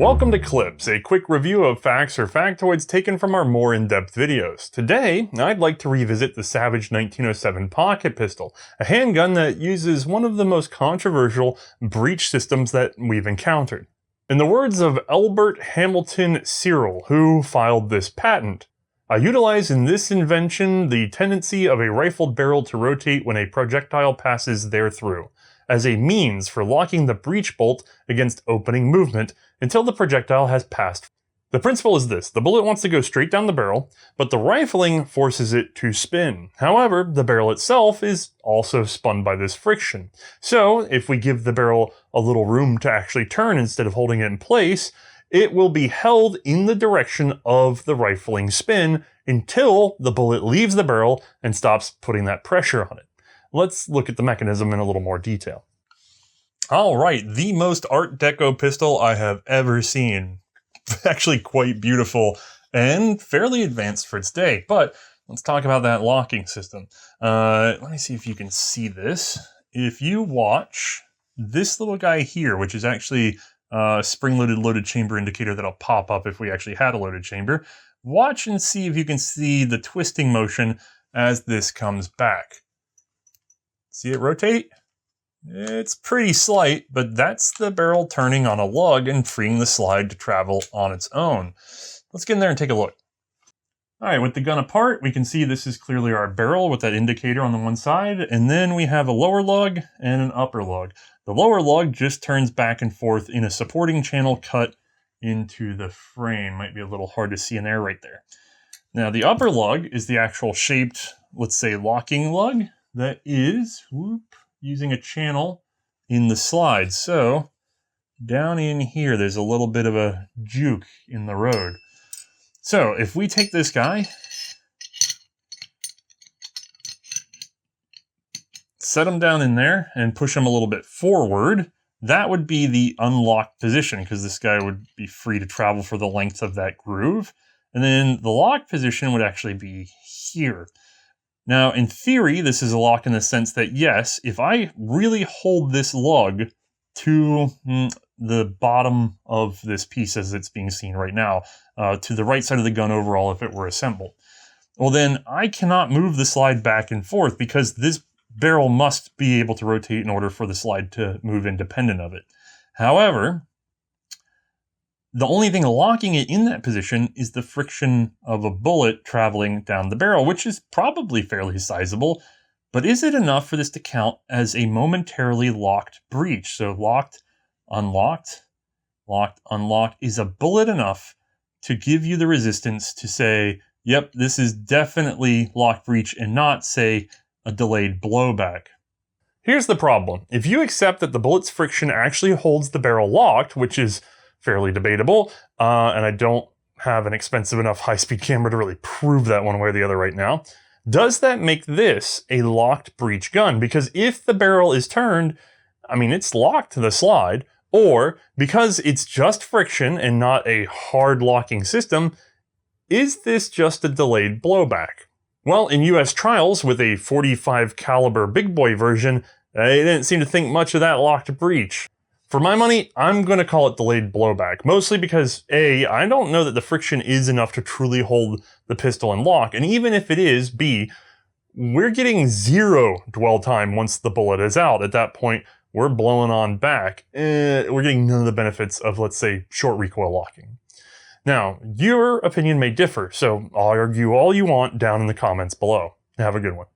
Welcome to Clips, a quick review of facts or factoids taken from our more in-depth videos. Today, I'd like to revisit the Savage 1907 pocket pistol, a handgun that uses one of the most controversial breech systems that we've encountered. In the words of Elbert Hamilton Cyril, who filed this patent, "I utilize in this invention the tendency of a rifled barrel to rotate when a projectile passes therethrough, as a means for locking the breech bolt against opening movement until the projectile has passed." The principle is this: the bullet wants to go straight down the barrel, but the rifling forces it to spin. However, the barrel itself is also spun by this friction. So, if we give the barrel a little room to actually turn instead of holding it in place, it will be held in the direction of the rifling spin until the bullet leaves the barrel and stops putting that pressure on it. Let's look at the mechanism in a little more detail. Alright, the most Art Deco pistol I have ever seen. Actually quite beautiful and fairly advanced for its day, but let's talk about that locking system. Let me see if you can see this. If you watch this little guy here, which is actually a spring-loaded loaded chamber indicator that'll pop up if we actually had a loaded chamber, watch and see if you can see the twisting motion as this comes back. See it rotate? It's pretty slight, but that's the barrel turning on a lug and freeing the slide to travel on its own. Let's get in there and take a look. Alright, with the gun apart, we can see this is clearly our barrel with that indicator on the one side, and then we have a lower lug and an upper lug. The lower lug just turns back and forth in a supporting channel cut into the frame. Might be a little hard to see in there right there. Now the upper lug is the actual shaped, let's say, locking lug that is using a channel in the slide. So down in here, there's a little bit of a juke in the road. So if we take this guy, set him down in there and push him a little bit forward, that would be the unlocked position because this guy would be free to travel for the length of that groove. And then the locked position would actually be here. Now, in theory, this is a lock in the sense that, yes, if I really hold this lug to the bottom of this piece as it's being seen right now, to the right side of the gun overall if it were assembled, well then I cannot move the slide back and forth because this barrel must be able to rotate in order for the slide to move independent of it. However, the only thing locking it in that position is the friction of a bullet traveling down the barrel, which is probably fairly sizable, but is it enough for this to count as a momentarily locked breech? So locked, unlocked, locked, unlocked. Is a bullet enough to give you the resistance to say, yep, this is definitely locked breech and not, say, a delayed blowback? Here's the problem. If you accept that the bullet's friction actually holds the barrel locked, which is fairly debatable, and I don't have an expensive enough high-speed camera to really prove that one way or the other right now, does that make this a locked breech gun? Because if the barrel is turned, I mean, it's locked to the slide, or because it's just friction and not a hard locking system, is this just a delayed blowback? Well, in US trials with a .45 caliber big boy version, they didn't seem to think much of that locked breech. For my money, I'm going to call it delayed blowback, mostly because A, I don't know that the friction is enough to truly hold the pistol in lock, and even if it is, B, we're getting zero dwell time once the bullet is out. At that point, we're blowing on back. We're getting none of the benefits of, let's say, short recoil locking. Now, your opinion may differ, so I'll argue all you want down in the comments below. Have a good one.